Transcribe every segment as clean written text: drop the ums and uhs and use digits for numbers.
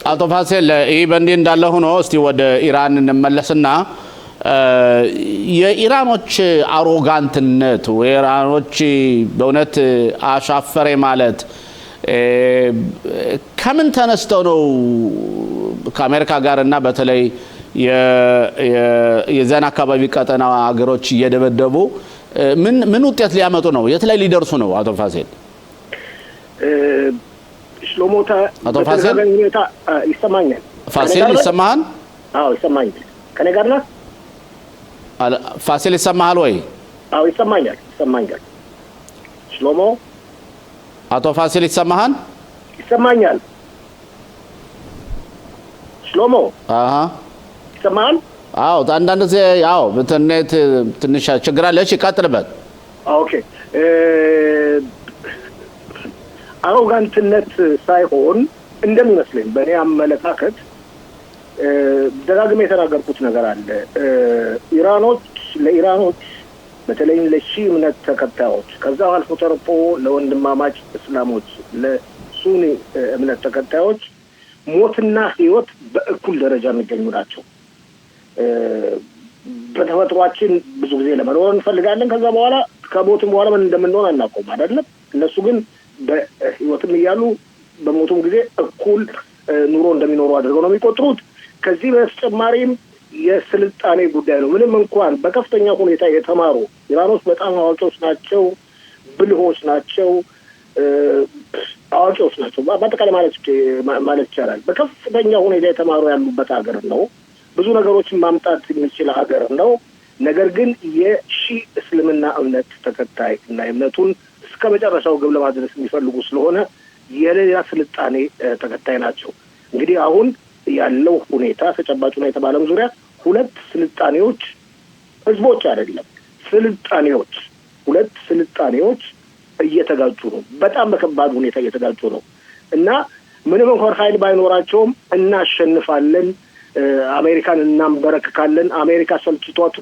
አቶ ፋሲል ይህ በእንዲህ እንዳለ ሆኖ እስቲ ወደ ኢራን እንመለስና የኢራኖች አሮጋንትነት ወኢራኖች በእውነት አሻፈሬ ማለት ከምን ተነስተው ነው ከአሜሪካ ጋርና በተለይ የዛን አካባቢ ቀጠና ሀገሮች እየደበደቡ ምን ውጤት ሊያመጡ ነው? የት ላይ ሊደርሱ ነው? አቶ ፋሲል ሽሎሞታ አቶ ፋሲል ይሰማኛል? ፋሲል ይሰማሃል? አዎ ይሰማኛል። ከኔ ጋር ነህ? ፋሲል ይሰማሃል ወይ? አዎ ይሰማኛል። ሽሎሞ አቶ ፋሲል ይሰማሃል? ይሰማኛል። ሽሎሞ ይሰማሃል? አዎ አንዳንድ ጊዜ ያው ኢንተርኔት ትንሽ ችግር አለ። እሺ ቀጥልበት። ኦኬ አሮጋንትነት ሳይሆን እንደሚመስለኝ በእኔ አመለካከት ደጋግሜ የተናገርኩት ነገር አለ። ለኢራኖች በተለይም ለሺህ እምነት ተከታዮች ከዛ አልፎ ተርፎ ለወንድማማች እስላሞች ለሱኒ እምነት ተከታዮች ሞትና ህይወት በእኩል ደረጃ የሚገኙ ናቸው። በተፈጥሯችን ብዙ ጊዜ ለመኖር እንፈልጋለን። ከዛ በኋላ ከሞትም በኋላ ምን እንደምንሆን አናውቀውም አይደለም። እነሱ ግን በህይወትም እያሉ በሞቱም ጊዜ እኩል ኑሮ እንደሚኖሩ አድርገው ነው የሚቆጥሩት። ከዚህ በተጨማሪም የስልጣኔ ጉዳይ ነው። ምንም እንኳን በከፍተኛ ሁኔታ የተማሩ ኢራኖች በጣም አዋቂዎች ናቸው፣ ብልሆች ናቸው፣ አዋቂዎች ናቸው። በአጠቃላይ ማለት ይቻላል በከፍተኛ ሁኔታ የተማሩ ያሉበት ሀገር ነው። ብዙ ነገሮችን ማምጣት የሚችል ሀገር ነው። ነገር ግን የሺህ እስልምና እምነት ተከታይ እና እምነቱን እስከ መጨረሻው ግብ ለማድረስ የሚፈልጉ ስለሆነ የሌላ ስልጣኔ ተከታይ ናቸው። እንግዲህ አሁን ያለው ሁኔታ ተጨባጭ ሁኔታ በዓለም ዙሪያ ሁለት ስልጣኔዎች ህዝቦች አይደለም ስልጣኔዎች ሁለት ስልጣኔዎች እየተጋጩ ነው። በጣም በከባድ ሁኔታ እየተጋጩ ነው እና ምንም እንኳን ኃይል ባይኖራቸውም እናሸንፋለን፣ አሜሪካን እናንበረክካለን፣ አሜሪካ ሰልችቷት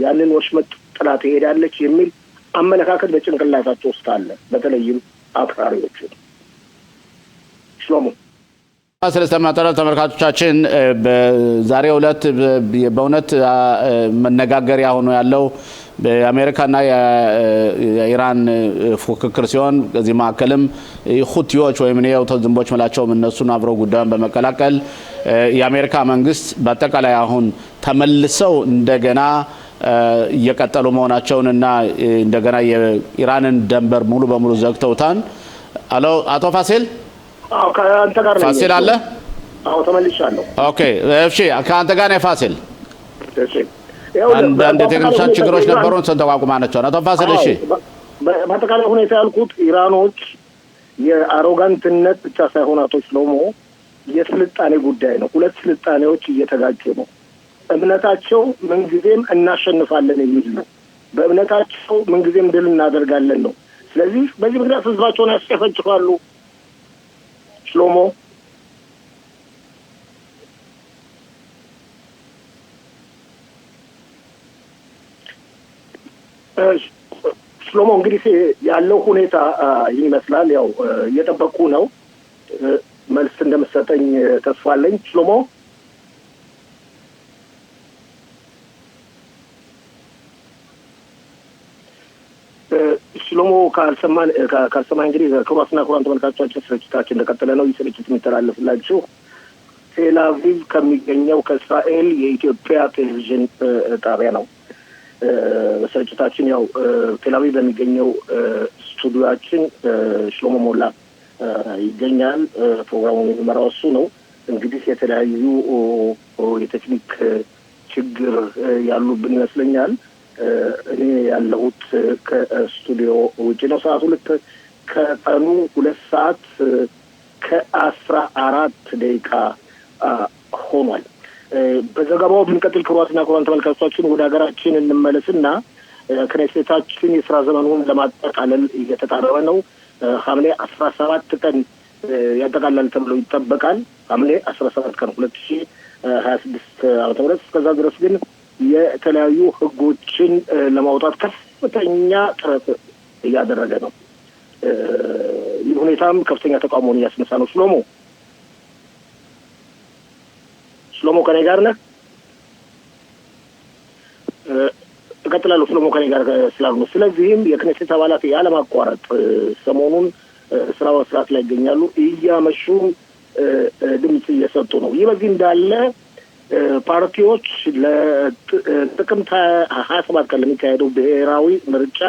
ያንን ወሽመጥ ጥላ ትሄዳለች የሚል አመለካከት በጭንቅላታቸው ውስጥ አለ። በተለይም አክራሪዎቹ ሽሎሞ ስለስተማጠረ ተመልካቾቻችን በዛሬው ዕለት በእውነት መነጋገሪያ ሆኖ ያለው በአሜሪካና የኢራን ፉክክር ሲሆን ከዚህ መካከልም ሁቲዎች ወይም የየመን ዝንቦች መላቸውም እነሱን አብረው ጉዳዩን በመቀላቀል የአሜሪካ መንግስት በአጠቃላይ አሁን ተመልሰው እንደገና እየቀጠሉ መሆናቸውንና እንደገና የኢራንን ድንበር ሙሉ በሙሉ ዘግተውታል። አቶ ፋሲል አዎ ከአንተ ጋር ነኝ። ፋሲል አለ? አዎ ተመልሻለሁ። ኦኬ እሺ ከአንተ ጋር ነኝ ፋሲል። እሺ አንድ ቴክኒካል ችግሮች ነበሩን ተቋቁማናቸው። አቶ ፋሲል እሺ በአጠቃላይ ሁኔታ ያልኩት ኢራኖች የአሮጋንትነት ብቻ ሳይሆን አቶ ሽሎሞ የስልጣኔ ጉዳይ ነው። ሁለት ስልጣኔዎች እየተጋጩ ነው። እምነታቸው ምንጊዜም እናሸንፋለን የሚል ነው። በእምነታቸው ምንጊዜም ድል እናደርጋለን ነው። ስለዚህ በዚህ ምክንያት ህዝባቸውን ያስጨፈጭፋሉ። ሽሎሞ እንግዲህ ያለው ሁኔታ ይመስላል። ያው እየጠበቁ ነው። መልስ እንደምትሰጠኝ ተስፋ አለኝ። ሽሎሞ ካልሰማን እንግዲህ ክቡራትና ክቡራን ተመልካቾቻችን ስርጭታችን እንደቀጠለ ነው። ይህ ስርጭት የሚተላለፍላችሁ ቴል አቪቭ ከሚገኘው ከእስራኤል የኢትዮጵያ ቴሌቪዥን ጣቢያ ነው። በስርጭታችን ያው ቴል አቪቭ በሚገኘው ስቱዲዮአችን ሽሎሞ ሞላ ይገኛል። ፕሮግራሙን የሚመራው እሱ ነው። እንግዲህ የተለያዩ የቴክኒክ ችግር ያሉብን ይመስለኛል። እኔ ያለሁት ከስቱዲዮ ውጪ ነው። ሰዓቱ ልክ ከቀኑ 2 ከ14 ሆኗል። በዘገባው ብንቀጥል ክቡራትና ክቡራን ተመልካቾቻችን ወደ ሀገራችን እንመለስና ክኔሴታችን የስራ ዘመኑን ለማጠቃለል እየተቃረበ ነው። ሐምሌ 17 ቀን ያጠቃልላል ተብሎ ይጠበቃል። ሐምሌ 17 ቀን 2026 ዓ.ም። እስከዛ ድረስ ግን የተለያዩ ህጎችን ለማውጣት ከፍተኛ ጥረት እያደረገ ነው። ይህ ሁኔታም ከፍተኛ ተቃውሞን እያስነሳ ነው። ሽሎሞ ሽሎሞ ከኔ ጋር ነህ? እቀጥላለሁ። ሽሎሞ ከኔ ጋር ስላሉ ስለዚህም የክኔሴት አባላት ያለማቋረጥ ሰሞኑን ስራ በስራት ላይ ይገኛሉ። እያመሹ ድምጽ እየሰጡ ነው። ይህ በዚህ እንዳለ ፓርቲዎች ለጥቅምት 27 ቀን ለሚካሄደው ብሔራዊ ምርጫ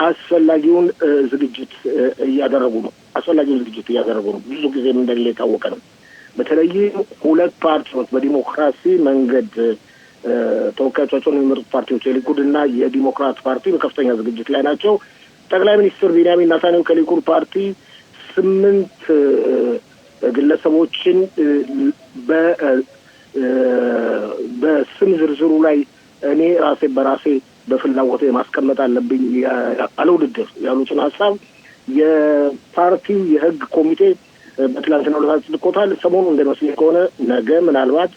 አስፈላጊውን ዝግጅት እያደረጉ ነው። ብዙ ጊዜም እንደሌለ የታወቀ ነው። በተለይም ሁለት ፓርቲዎች በዲሞክራሲ መንገድ ተወካዮቻቸውን የሚመሩት ፓርቲዎች የሊኩድና የዲሞክራት ፓርቲ በከፍተኛ ዝግጅት ላይ ናቸው። ጠቅላይ ሚኒስትር ቢንያሚን ኔታንያሁ ከሊኩድ ፓርቲ 8 ግለሰቦችን በስም ዝርዝሩ ላይ እኔ ራሴ በራሴ በፍላጎት ማስቀመጥ አለብኝ ያለ ውድድር ያሉትን ሀሳብ የፓርቲው የህግ ኮሚቴ በትላንትናው ዕለት አጽድቆታል። ሰሞኑ እንደመስለኝ ከሆነ ነገ ምናልባት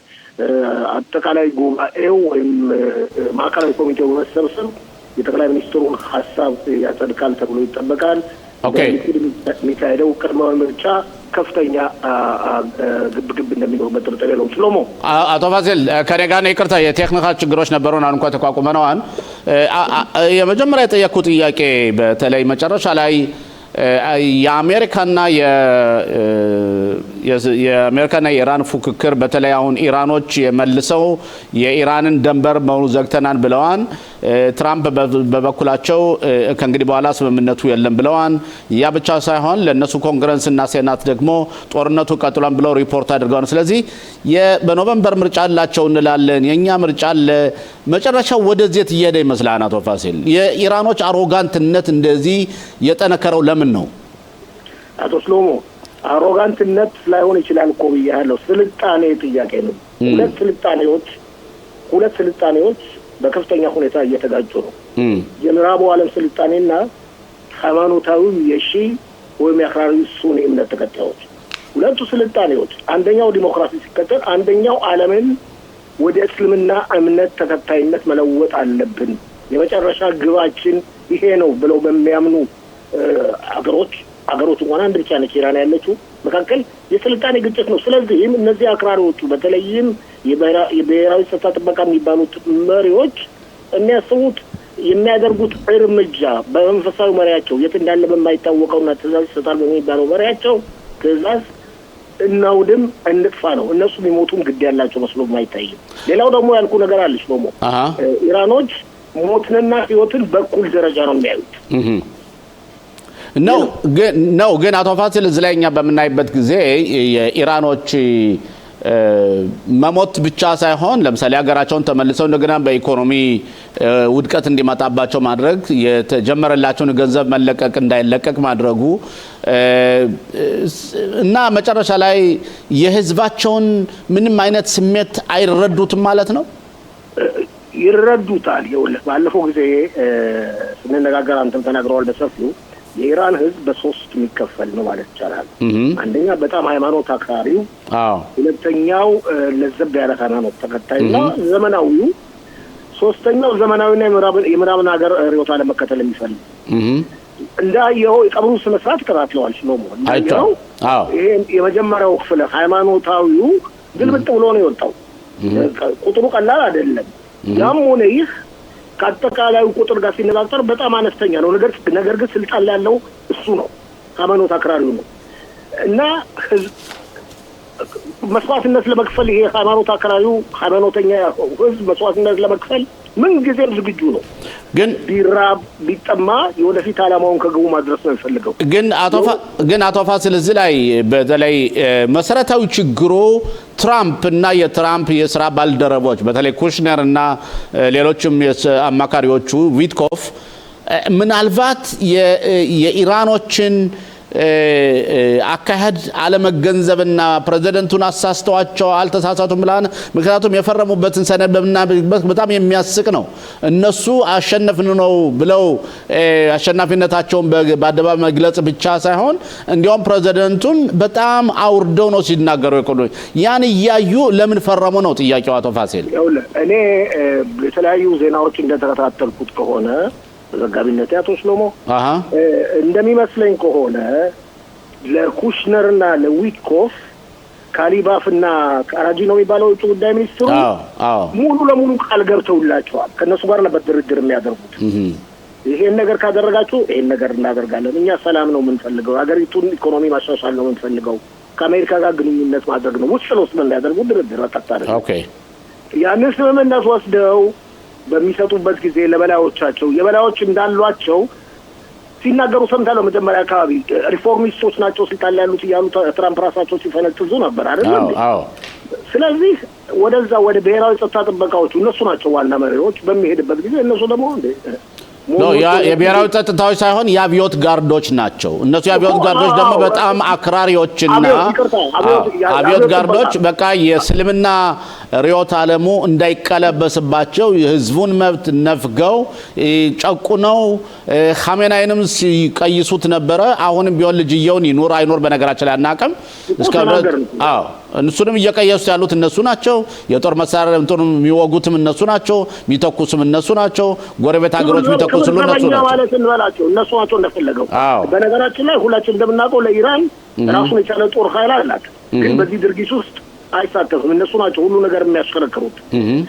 አጠቃላይ ጉባኤው ወይም ማዕከላዊ ኮሚቴው በመሰብሰብ የጠቅላይ ሚኒስትሩን ሀሳብ ያጸድቃል ተብሎ ይጠበቃል። የሚካሄደው ቅድመ ምርጫ ከፍተኛ ግብግብ እንደሚኖርበት ጥርጥር የለውም። ሽሎሞ አቶ ፋሲል ከኔ ጋር ይቅርታ የቴክኒክ ችግሮች ነበሩን። አሁን እንኳን ተቋቁመናል። የመጀመሪያ የጠየቅኩት ጥያቄ በተለይ መጨረሻ ላይ የአሜሪካና የኢራን ፉክክር በተለይ አሁን ኢራኖች የመልሰው የኢራንን ደንበር መሆኑ ዘግተናል ብለዋል። ትራምፕ በበኩላቸው ከእንግዲህ በኋላ ስምምነቱ የለም ብለዋል። ያ ብቻ ሳይሆን ለነሱ ኮንግረስና ሴናት ደግሞ ጦርነቱ ቀጥሏል ብለው ሪፖርት አድርገዋል። ስለዚህ በኖቬምበር ምርጫ አላቸው እንላለን። የኛ ምርጫ አለ። መጨረሻው ወደዚህ እየሄደ ይመስላል። አቶ ፋሲል የኢራኖች አሮጋንትነት እንደዚህ የጠነከረው ለምን ነው? አቶ ሽሎሞ አሮጋንትነት ላይሆን ይችላል እኮ ብያለሁ። ስልጣኔ ጥያቄ ነው። ሁለት ስልጣኔዎች በከፍተኛ ሁኔታ እየተጋጩ ነው። የምዕራቡ ዓለም ስልጣኔና ሃይማኖታዊ የሺ ወይም የአክራሪ ሱኒ እምነት ተከታዮች ሁለቱ ስልጣኔዎች፣ አንደኛው ዲሞክራሲ ሲከተል፣ አንደኛው ዓለምን ወደ እስልምና እምነት ተከታይነት መለወጥ አለብን፣ የመጨረሻ ግባችን ይሄ ነው ብለው በሚያምኑ አገሮች እንኳን አንድ ብቻ ነች ኢራን ያለችው መካከል የስልጣኔ ግጭት ነው። ስለዚህም እነዚህ አክራሪዎቹ በተለይም የብሔራዊ ጸጥታ ጥበቃ የሚባሉት መሪዎች የሚያስቡት የሚያደርጉት እርምጃ በመንፈሳዊ መሪያቸው የት እንዳለ በማይታወቀውና ትእዛዝ ይሰጣል በሚባለው መሪያቸው ትእዛዝ እናውድም እንጥፋ ነው። እነሱ ቢሞቱም ግድ ያላቸው መስሎ አይታይም። ሌላው ደግሞ ያልኩ ነገር አለች ደግሞ ኢራኖች ሞትንና ህይወትን በኩል ደረጃ ነው የሚያዩት ነው። ግን አቶ ፋሲል እዚህ ላይ እኛ በምናይበት ጊዜ የኢራኖች መሞት ብቻ ሳይሆን ለምሳሌ ሀገራቸውን ተመልሰው እንደገና በኢኮኖሚ ውድቀት እንዲመጣባቸው ማድረግ፣ የተጀመረላቸውን ገንዘብ መለቀቅ እንዳይለቀቅ ማድረጉ እና መጨረሻ ላይ የህዝባቸውን ምንም አይነት ስሜት አይረዱትም ማለት ነው። ይረዱታል። ይኸውልህ ባለፈው ጊዜ ስንነጋገር አንተም ተናግረዋል በሰፊው የኢራን ህዝብ በሶስት የሚከፈል ነው ማለት ይቻላል። አንደኛ በጣም ሃይማኖት አክራሪው፣ ሁለተኛው ለዘብ ያለ ሃይማኖት ተከታይና ዘመናዊው፣ ሶስተኛው ዘመናዊና የምዕራብን ሀገር ርዕዮተ ዓለም መከተል የሚፈልግ እንዳየው የቀብሩ ስነ ስርዓት ተከታትለዋል። ሽሎሞ እንዳየው ይሄ የመጀመሪያው ክፍል ሃይማኖታዊው ግልብጥ ብሎ ነው የወጣው። ቁጥሩ ቀላል አይደለም። ያም ሆነ ይህ ከአጠቃላዩ ቁጥር ጋር ሲነጻጸር በጣም አነስተኛ ነው። ነገር ግን ስልጣን ላይ ያለው እሱ ነው፣ ሃይማኖት አክራሪው ነው እና መስዋዕትነት ለመክፈል ይሄ ሃይማኖት አክራሪው ሃይማኖተኛ ህዝብ መስዋዕትነት ለመክፈል ምን ጊዜም ዝግጁ ነው። ግን ቢራብ ቢጠማ የወደፊት ዓላማውን ከግቡ ማድረስ ነው የሚፈልገው። ግን አቶ ፋሲል እዚህ ላይ በተለይ መሰረታዊ ችግሩ ትራምፕ እና የትራምፕ የስራ ባልደረቦች በተለይ ኩሽነር እና ሌሎችም አማካሪዎቹ ዊትኮፍ ምናልባት የኢራኖችን አካሄድ አለመገንዘብና ፕሬዚደንቱን አሳስተዋቸው አልተሳሳቱም ብላን። ምክንያቱም የፈረሙበትን ሰነድ በምናይበት በጣም የሚያስቅ ነው። እነሱ አሸነፍን ነው ብለው አሸናፊነታቸውን በአደባባይ መግለጽ ብቻ ሳይሆን እንዲያውም ፕሬዚደንቱን በጣም አውርደው ነው ሲናገሩ የቆዩ። ያን እያዩ ለምን ፈረሙ ነው ጥያቄው። አቶ ፋሲል እኔ የተለያዩ ዜናዎች እንደተከታተልኩት ከሆነ ዘጋቢነት ያቶ ሽሎሞ እንደሚመስለኝ ከሆነ ለኩሽነርና ለዊትኮፍ ካሊባፍና ካራጂ ነው የሚባለው የውጭ ጉዳይ ሚኒስትሩ ሙሉ ለሙሉ ቃል ገብተውላቸዋል። ከነሱ ጋር ነበር ድርድር የሚያደርጉት። ይሄን ነገር ካደረጋችሁ ይሄን ነገር እናደርጋለን፣ እኛ ሰላም ነው የምንፈልገው፣ ሀገሪቱን ኢኮኖሚ ማሻሻል ነው የምንፈልገው፣ ከአሜሪካ ጋር ግንኙነት ማድረግ ነው ውስጥ ለውስጥ እንዳያደርጉ ድርድር አጣጣለ። ያንን ስምምነት ወስደው በሚሰጡበት ጊዜ ለበላዮቻቸው የበላዮች እንዳሏቸው ሲናገሩ ሰምታለሁ። መጀመሪያ አካባቢ ሪፎርሚስቶች ናቸው ስልጣን ላይ ያሉት እያሉ ትራምፕ ራሳቸው ሲፈነጥዙ ነበር አይደል? ስለዚህ ወደዛ ወደ ብሔራዊ ጸጥታ ጥበቃዎቹ እነሱ ናቸው ዋና መሪዎች። በሚሄድበት ጊዜ እነሱ ደግሞ የብሔራዊ ጸጥታዎች ሳይሆን የአብዮት ጋርዶች ናቸው። እነሱ የአብዮት ጋርዶች ደግሞ በጣም አክራሪዎችና አብዮት ጋርዶች በቃ የእስልምና ርዕዮተ ዓለሙ እንዳይቀለበስባቸው የህዝቡን መብት ነፍገው ጨቁነው ኻሜናይንም ሲቀይሱት ነበረ። አሁንም ቢሆን ልጅየውን ይኑር አይኑር በነገራችን ላይ አናውቅም። እነሱንም እየቀየሱ ያሉት እነሱ ናቸው። የጦር መሳሪያ የሚወጉትም እነሱ ናቸው። የሚተኩሱም እነሱ ናቸው። ጎረቤት ሀገሮች የሚተኩሱ እነሱ ናቸው ማለት እንበላቸው እነሱ ናቸው እንደፈለገው። በነገራችን ላይ ሁላችን እንደምናውቀው ለኢራን ራሱን የቻለ ጦር ኃይል አላት፣ ግን በዚህ ድርጊት ውስጥ አይሳተፍም። እነሱ ናቸው ሁሉ ነገር የሚያሽከረክሩት።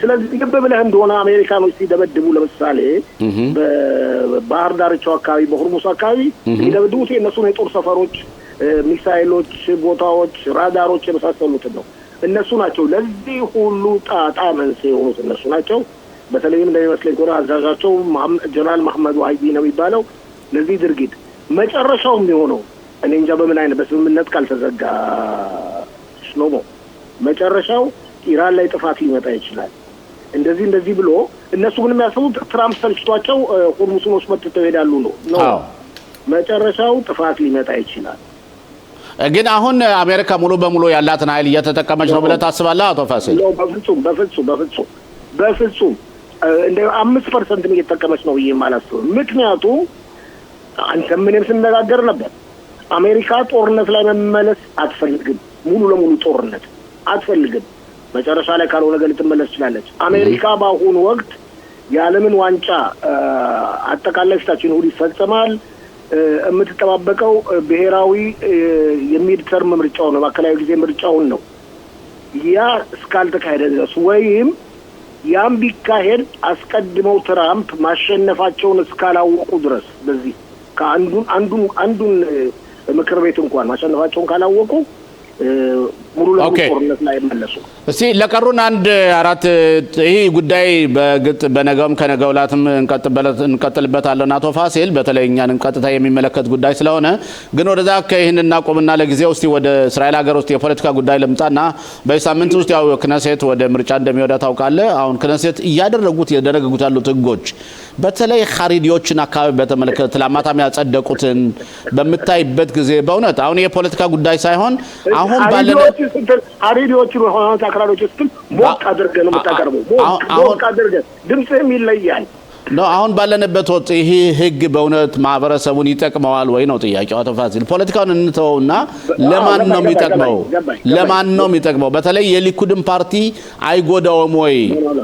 ስለዚህ ልብ ብለህ እንደሆነ አሜሪካኖች ሲደበድቡ ለምሳሌ በባህር ዳርቻው አካባቢ በሆርሙስ አካባቢ ሲደበድቡት የእነሱን የጦር ሰፈሮች፣ ሚሳይሎች፣ ቦታዎች፣ ራዳሮች የመሳሰሉትን ነው። እነሱ ናቸው ለዚህ ሁሉ ጣጣ መንስኤ የሆኑት እነሱ ናቸው። በተለይም እንደሚመስለኝ ከሆነ አዛዣቸው ጀነራል መሐመድ ዋሂዲ ነው የሚባለው። ለዚህ ድርጊት መጨረሻው የሚሆነው እኔ እንጃ በምን አይነት በስምምነት ካልተዘጋ ሽሎሞ መጨረሻው ኢራን ላይ ጥፋት ሊመጣ ይችላል። እንደዚህ ብሎ እነሱ ግን የሚያስቡት ትራምፕ ሰልችቷቸው ሆርሙስን ወስመጥተው ይሄዳሉ ነው። መጨረሻው ጥፋት ሊመጣ ይችላል። ግን አሁን አሜሪካ ሙሉ በሙሉ ያላትን ኃይል እየተጠቀመች ነው ብለህ ታስባለህ አቶ ፋሲል? በፍጹም እንደ 5% እየተጠቀመች ነው ብዬ አላስብም። ምክንያቱም አንተ ምንም ስንነጋገር ነበር አሜሪካ ጦርነት ላይ መመለስ አትፈልግም። ሙሉ ለሙሉ ጦርነት አትፈልግም። መጨረሻ ላይ ካልሆነ ነገር ልትመለስ ትችላለች። አሜሪካ በአሁኑ ወቅት የዓለምን ዋንጫ አጠቃላይ ፊታችን እሑድ ይፈጸማል። የምትጠባበቀው ብሔራዊ የሚድ ተርም ምርጫው ነው፣ ማዕከላዊ ጊዜ ምርጫውን ነው። ያ እስካልተካሄደ ድረስ ወይም ያም ቢካሄድ አስቀድመው ትራምፕ ማሸነፋቸውን እስካላወቁ ድረስ በዚህ አንዱን ምክር ቤት እንኳን ማሸነፋቸውን ካላወቁ ሙሉ ለሙሉ ጦርነት ላይ መለሱ። እስቲ ለቀሩን 1-4 ይሄ ጉዳይ በግጥ በነገውም ከነገው ላትም እንቀጥልበታለን አቶ ፋሲል፣ በተለይ እኛን ቀጥታ የሚመለከት ጉዳይ ስለሆነ ግን ወደዛ ከይህን እናቆምና ለጊዜው እስቲ ወደ እስራኤል ሀገር ውስጥ የፖለቲካ ጉዳይ ልምጣና በሳምንት ውስጥ ያው ክነሴት ወደ ምርጫ እንደሚወዳ ታውቃለህ። አሁን ክነሴት እያደረጉት የደረጉት ያሉት ህጎች በተለይ ኻሪዲዎችን አካባቢ በተመለከተ ለማታም ያጸደቁትን በመታይበት ጊዜ በእውነት አሁን የፖለቲካ ጉዳይ ሳይሆን አሁን ባለነ ሐሪዲዎቹ ሆነ ታክራሮች ስትል ሞቅ አድርገህ ነው የምታቀርበው። ሞቅ አድርገህ ድምፅህም ይለያል ነው። አሁን ባለንበት ወቅት ይሄ ህግ በእውነት ማህበረሰቡን ይጠቅመዋል ወይ ነው ጥያቄው አቶ ፋሲል። ፖለቲካውን እንተውና ለማን ነው የሚጠቅመው? ለማን ነው የሚጠቅመው? በተለይ የሊኩድን ፓርቲ አይጎዳውም ወይ?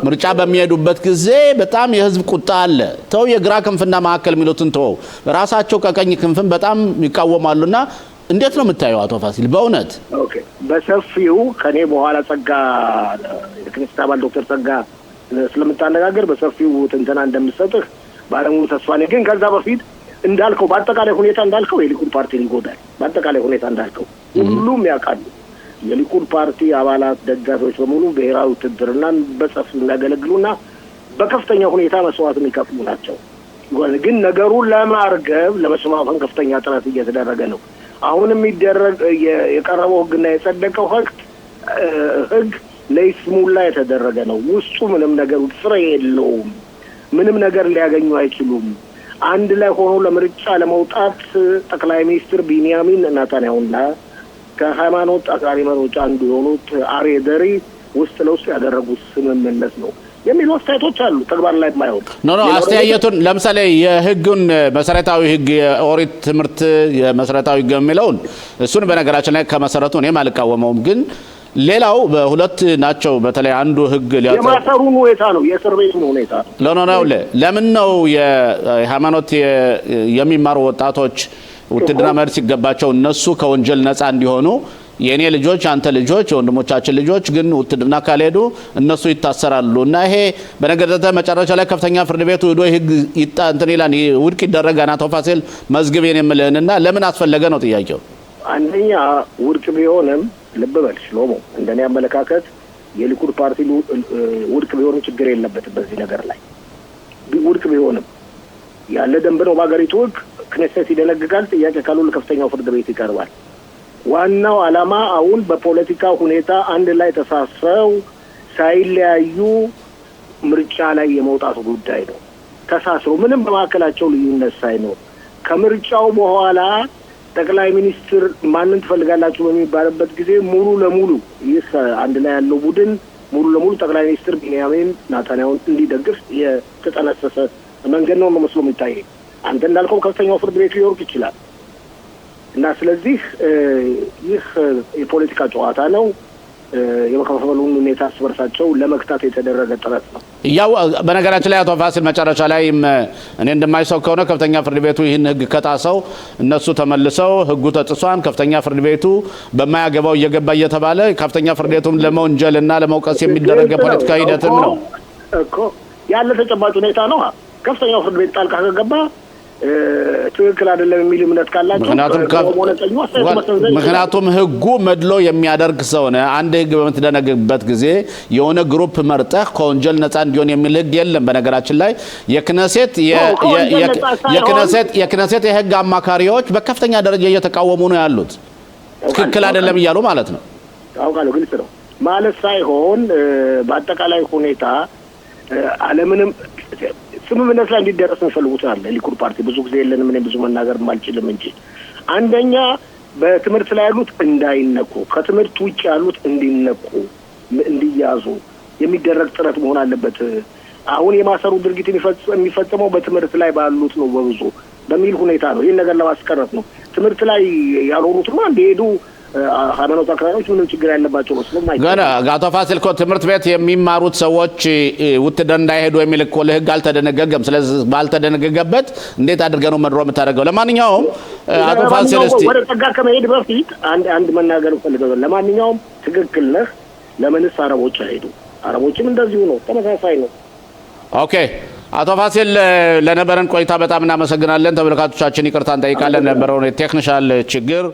ምርጫ በሚሄዱበት ጊዜ በጣም የህዝብ ቁጣ አለ። ተው የግራ ክንፍና ማዕከል የሚሉትን ተው፣ ራሳቸው ከቀኝ ክንፍን በጣም ይቃወማሉና እንዴት ነው የምታየው አቶ ፋሲል? በእውነት ኦኬ፣ በሰፊው ከኔ በኋላ ጸጋ የክኔስት አባል ዶክተር ጸጋ ስለምታነጋገር በሰፊው ትንተና እንደምትሰጥህ ባለሙሉ ተስፋ ነኝ። ግን ከዛ በፊት እንዳልከው በአጠቃላይ ሁኔታ እንዳልከው የሊኩድ ፓርቲ ሊጎዳል። በአጠቃላይ ሁኔታ እንዳልከው ሁሉም ያውቃሉ። የሊኩድ ፓርቲ አባላት፣ ደጋፊዎች በሙሉ ብሔራዊ ውትድርናን በሰፊው የሚያገለግሉና በከፍተኛ ሁኔታ መስዋዕት የሚከፍሉ ናቸው። ግን ነገሩን ለማርገብ ለመስማማት ከፍተኛ ጥረት እየተደረገ ነው። አሁን የሚደረግ የቀረበው ህግና የጸደቀው ህግ ለይስሙላ የተደረገ ነው። ውስጡ ምንም ነገር ፍሬ የለውም። ምንም ነገር ሊያገኙ አይችሉም። አንድ ላይ ሆኖ ለምርጫ ለመውጣት ጠቅላይ ሚኒስትር ቢንያሚን ኔታንያሁና ከሃይማኖት አክራሪ መሪዎች አንዱ የሆኑት አርዬ ደሪ ውስጥ ለውስጥ ያደረጉት ስምምነት ነው የሚሉ አስተያየቶች አሉ። ተግባር ላይ የማይሆን አስተያየቱን ለምሳሌ የህጉን መሰረታዊ ህግ የኦሪት ትምህርት የመሰረታዊ ህግ የሚለውን እሱን በነገራችን ላይ ከመሰረቱ እኔም አልቃወመውም። ግን ሌላው በሁለት ናቸው። በተለይ አንዱ ህግ የማሰሩን ሁኔታ ነው፣ የእስር ቤቱን ሁኔታ ነው። ለምን ነው የሃይማኖት የሚማሩ ወጣቶች ውትድርና መሄድ ሲገባቸው እነሱ ከወንጀል ነፃ እንዲሆኑ የኔ ልጆች አንተ ልጆች የወንድሞቻችን ልጆች ግን ውትድርና ካልሄዱ እነሱ ይታሰራሉ እና ይሄ በነገራችን መጨረሻ ላይ ከፍተኛ ፍርድ ቤቱ ሄዶ ህግ እንትን ይላል ውድቅ ይደረጋል። አቶ ፋሲል መዝግቤን የምልህንና ለምን አስፈለገ ነው ጥያቄው። አንደኛ ውድቅ ቢሆንም ልብ በል ሽሎሞ፣ እንደኔ አመለካከት የሊኩድ ፓርቲ ውድቅ ቢሆንም ችግር የለበትም በዚህ ነገር ላይ ውድቅ ቢሆንም ያለ ደንብ ነው በአገሪቱ ህግ። ክኔሴት ይደነግጋል። ጥያቄ ካሉ ለከፍተኛው ፍርድ ቤት ይቀርባል። ዋናው ዓላማ አሁን በፖለቲካ ሁኔታ አንድ ላይ ተሳስረው ሳይለያዩ ምርጫ ላይ የመውጣት ጉዳይ ነው። ተሳስረው ምንም በማከላቸው ልዩነት ሳይኖር ከምርጫው በኋላ ጠቅላይ ሚኒስትር ማንን ትፈልጋላችሁ በሚባልበት ጊዜ ሙሉ ለሙሉ ይህ አንድ ላይ ያለው ቡድን ሙሉ ለሙሉ ጠቅላይ ሚኒስትር ቢንያሚን ኔታንያሁን እንዲደግፍ የተጠነሰሰ መንገድ ነው መስሎ የሚታየኝ። አንተ እንዳልከው ከፍተኛው ፍርድ ቤት ሊወርቅ ይችላል እና ስለዚህ ይህ የፖለቲካ ጨዋታ ነው። የመከፋፈሉን ሁኔታ እርስ በርሳቸው ለመክታት የተደረገ ጥረት ነው። ያው በነገራችን ላይ አቶ ፋሲል መጨረሻ ላይ እኔ እንደማይሰው ከሆነ ከፍተኛ ፍርድ ቤቱ ይህን ህግ ከጣሰው እነሱ ተመልሰው ህጉ ተጥሷን ከፍተኛ ፍርድ ቤቱ በማያገባው እየገባ እየተባለ ከፍተኛ ፍርድ ቤቱም ለመወንጀልና ለመውቀስ የሚደረግ የፖለቲካ ሂደትም ነው እኮ ያለ ተጨባጭ ሁኔታ ነው። ከፍተኛው ፍርድ ቤት ጣልቃ ከገባ ትክክል አይደለም የሚል እምነት ካላችሁ ምክንያቱም ህጉ መድሎ የሚያደርግ ሰውነ አንድ ህግ በምትደነግበት ጊዜ የሆነ ግሩፕ መርጠህ ከወንጀል ነፃ እንዲሆን የሚል ህግ የለም። በነገራችን ላይ የክነሴት የህግ አማካሪዎች በከፍተኛ ደረጃ እየተቃወሙ ነው ያሉት። ትክክል አይደለም እያሉ ማለት ነው። አውቃለሁ፣ ግልጽ ነው ማለት ሳይሆን በአጠቃላይ ሁኔታ ዓለምንም ስምምነት ላይ እንዲደረስ የሚፈልጉት አለ ሊኩድ ፓርቲ። ብዙ ጊዜ የለንም እኔ ብዙ መናገር አልችልም እንጂ አንደኛ በትምህርት ላይ ያሉት እንዳይነኩ፣ ከትምህርት ውጭ ያሉት እንዲነኩ እንዲያዙ የሚደረግ ጥረት መሆን አለበት። አሁን የማሰሩ ድርጊት የሚፈጸመው በትምህርት ላይ ባሉት ነው በብዙ በሚል ሁኔታ ነው። ይህን ነገር ለማስቀረት ነው። ትምህርት ላይ ያልሆኑትማ እንዲሄዱ ሃይማኖት አክራሪዎች ምንም ችግር ያለባቸው መስሎም ገና አቶ ፋሲል እኮ ትምህርት ቤት የሚማሩት ሰዎች ውትድርና እንዳይሄዱ የሚል እኮ ለህግ አልተደነገገም። ስለዚህ ባልተደነገገበት እንዴት አድርገህ ነው መድሮ የምታደርገው? ለማንኛውም አቶ ፋሲል እስቲ ወደ ጸጋ ከመሄድ በፊት አንድ መናገር ፈልገው። ለማንኛውም ትክክል ነህ። ለምንስ አረቦች አይሄዱ? አረቦችም እንደዚሁ ነው፣ ተመሳሳይ ነው። ኦኬ አቶ ፋሲል ለነበረን ቆይታ በጣም እናመሰግናለን። ተመልካቾቻችን ይቅርታ እንጠይቃለን ነበረው ቴክኒካል ችግር